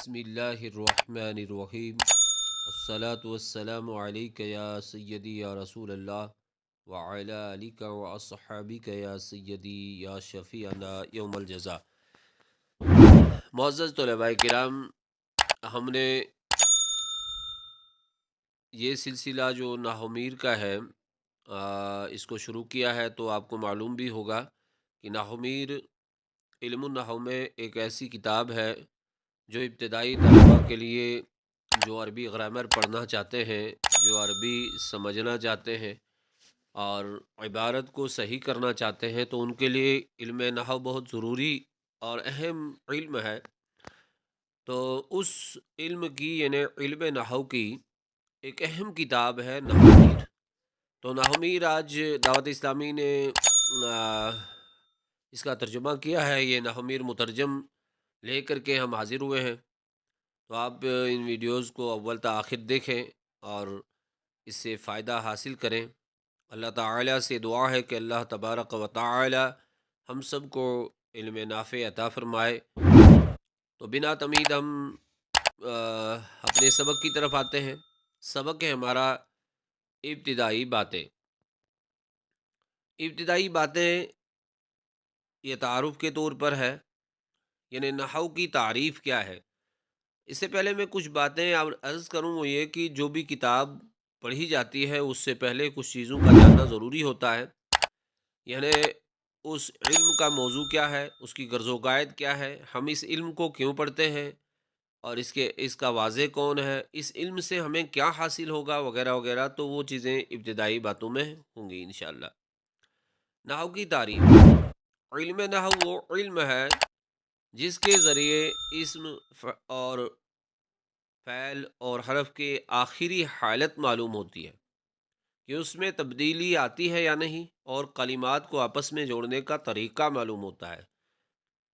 بسم اللہ الرحمن الرحیم الصلاۃ والسلام علیک یا سیدی یا رسول اللہ وعلی علیک و اصحابک یا سیدی یا شفیعنا یوم الجزا۔ معزز طلباء کرام، ہم نے یہ سلسلہ جو نحو میر کا ہے اس کو شروع کیا ہے، تو آپ کو معلوم بھی ہوگا کہ نحو میر علم النحو میں ایک ایسی کتاب ہے جو ابتدائی طلباء کے لیے، جو عربی گرامر پڑھنا چاہتے ہیں، جو عربی سمجھنا چاہتے ہیں اور عبارت کو صحیح کرنا چاہتے ہیں، تو ان کے لیے علم نحو بہت ضروری اور اہم علم ہے۔ تو اس علم کی یعنی علم نحو کی ایک اہم کتاب ہے نحو میر۔ تو نحو میر آج دعوت اسلامی نے آ، اس کا ترجمہ کیا ہے۔ یہ نحو میر مترجم لے کر کے ہم حاضر ہوئے ہیں، تو آپ ان ویڈیوز کو اول تا آخر دیکھیں اور اس سے فائدہ حاصل کریں۔ اللہ تعالیٰ سے دعا ہے کہ اللہ تبارک و تعالی ہم سب کو علم نافع عطا فرمائے۔ تو بنا تمید ہم اپنے سبق کی طرف آتے ہیں۔ سبق ہے ہمارا ابتدائی باتیں۔ ابتدائی باتیں یہ تعارف کے طور پر ہے، یعنی نحو کی تعریف کیا ہے۔ اس سے پہلے میں کچھ باتیں عرض کروں، وہ یہ کہ جو بھی کتاب پڑھی جاتی ہے اس سے پہلے کچھ چیزوں کا جاننا ضروری ہوتا ہے، یعنی اس علم کا موضوع کیا ہے، اس کی غرض و غائد کیا ہے، ہم اس علم کو کیوں پڑھتے ہیں اور اس کا واضح کون ہے، اس علم سے ہمیں کیا حاصل ہوگا وغیرہ وغیرہ۔ تو وہ چیزیں ابتدائی باتوں میں ہوں گی انشاءاللہ۔ نحو کی تعریف۔ علم نحو وہ علم ہے جس کے ذریعے اسم اور فعل اور حرف کے آخری حالت معلوم ہوتی ہے کہ اس میں تبدیلی آتی ہے یا نہیں، اور کلمات کو آپس میں جوڑنے کا طریقہ معلوم ہوتا ہے۔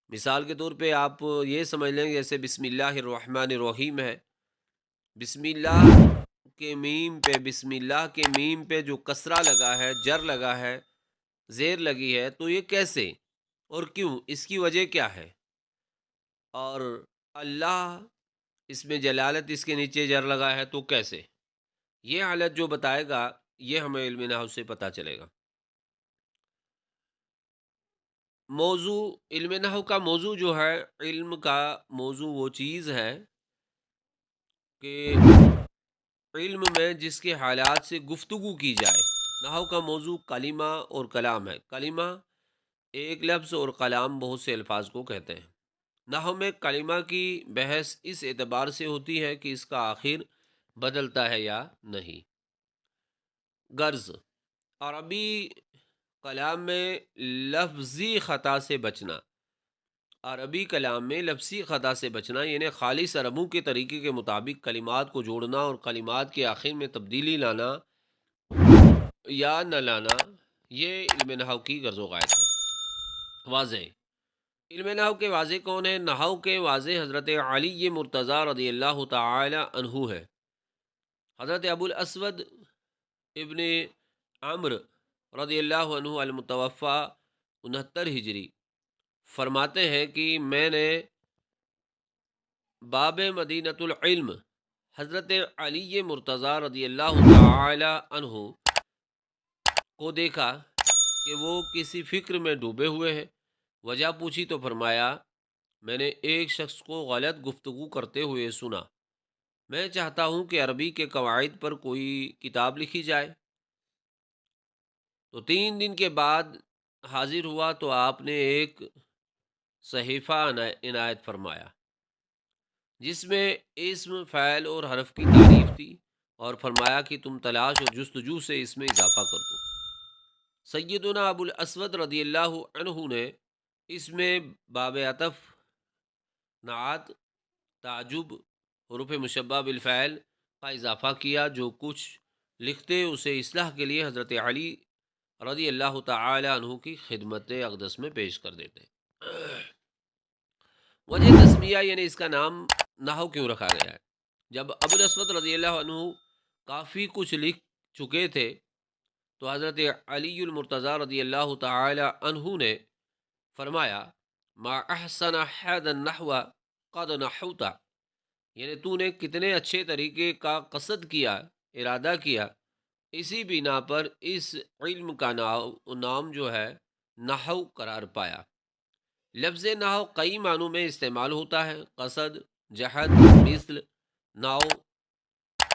مثال کے طور پہ آپ یہ سمجھ لیں، جیسے بسم اللہ الرحمن الرحیم ہے، بسم اللہ کے میم پہ جو کسرہ لگا ہے، جر لگا ہے، زیر لگی ہے، تو یہ کیسے اور کیوں، اس کی وجہ کیا ہے؟ اور اللہ، اس میں جلالت اس کے نیچے جر لگا ہے، تو کیسے؟ یہ حالت جو بتائے گا، یہ ہمیں علم نحو سے پتہ چلے گا۔ موضوع، علم نحو کا موضوع جو ہے، علم کا موضوع وہ چیز ہے کہ علم میں جس کے حالات سے گفتگو کی جائے۔ نحو کا موضوع کلمہ اور کلام ہے۔ کلمہ ایک لفظ اور کلام بہت سے الفاظ کو کہتے ہیں۔ نحو میں کلمہ کی بحث اس اعتبار سے ہوتی ہے کہ اس کا آخر بدلتا ہے یا نہیں۔ غرض، عربی کلام میں لفظی خطا سے بچنا۔ عربی کلام میں لفظی خطا سے بچنا یعنی خالص عربوں کے طریقے کے مطابق کلمات کو جوڑنا اور کلمات کے آخر میں تبدیلی لانا یا نہ لانا، یہ علم نحو کی غرض و غائد ہے۔ واضح، علم نحو کے واضح کون ہے؟ نحو کے واضح حضرت علی مرتضیٰ رضی اللہ تعالی عنہ ہے۔ حضرت ابو الاسود ابن عمرو رضی اللہ عنہ المتوفی 69 ہجری فرماتے ہیں کہ میں نے باب مدینۃ العلم حضرت علی مرتضیٰ رضی اللہ تعالی عنہ کو دیکھا کہ وہ کسی فکر میں ڈوبے ہوئے ہیں۔ وجہ پوچھی تو فرمایا، میں نے ایک شخص کو غلط گفتگو کرتے ہوئے سنا، میں چاہتا ہوں کہ عربی کے قواعد پر کوئی کتاب لکھی جائے۔ تو 3 دن کے بعد حاضر ہوا تو آپ نے ایک صحیفہ عنایت فرمایا جس میں اسم، فعل اور حرف کی تعریف تھی، اور فرمایا کہ تم تلاش اور جستجو سے اس میں اضافہ کر دو۔ سیدنا ابو الاسود رضی اللہ عنہ نے اس میں باب عطف، نعت، تعجب، حروف مشبہ بالفعل کا اضافہ کیا۔ جو کچھ لکھتے اسے اصلاح کے لیے حضرت علی رضی اللہ تعالی عنہ کی خدمت اقدس میں پیش کر دیتے۔ وجہ تسمیہ یعنی اس کا نام نحو کیوں رکھا گیا ہے؟ جب ابو الاسود رضی اللہ عنہ کافی کچھ لکھ چکے تھے تو حضرت علی المرتضیٰ رضی اللہ تعالی عنہ نے فرمایا، ما احسن حد النحو قد نحوتا، یعنی تو نے کتنے اچھے طریقے کا قصد کیا، ارادہ کیا، اسی بنا پر اس علم کا نام جو ہے نحو قرار پایا۔ لفظ نحو کئی معنوں میں استعمال ہوتا ہے: قصد، جہد، مثل، نحو۔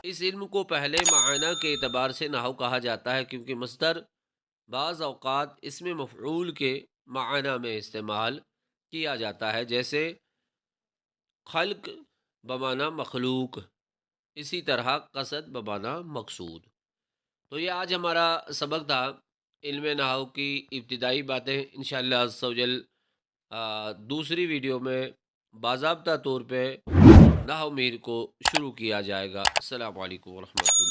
اس علم کو پہلے معنی کے اعتبار سے نحو کہا جاتا ہے کیونکہ مصدر بعض اوقات اسم مفعول کے معنی میں استعمال کیا جاتا ہے، جیسے خلق بمعنی مخلوق، اسی طرح قصد بمعنی مقصود۔ تو یہ آج ہمارا سبق تھا، علم نحو کی ابتدائی باتیں۔ انشاءاللہ عز و جل دوسری ویڈیو میں باضابطہ طور پہ نحو میر کو شروع کیا جائے گا۔ السلام علیکم ورحمۃ اللہ۔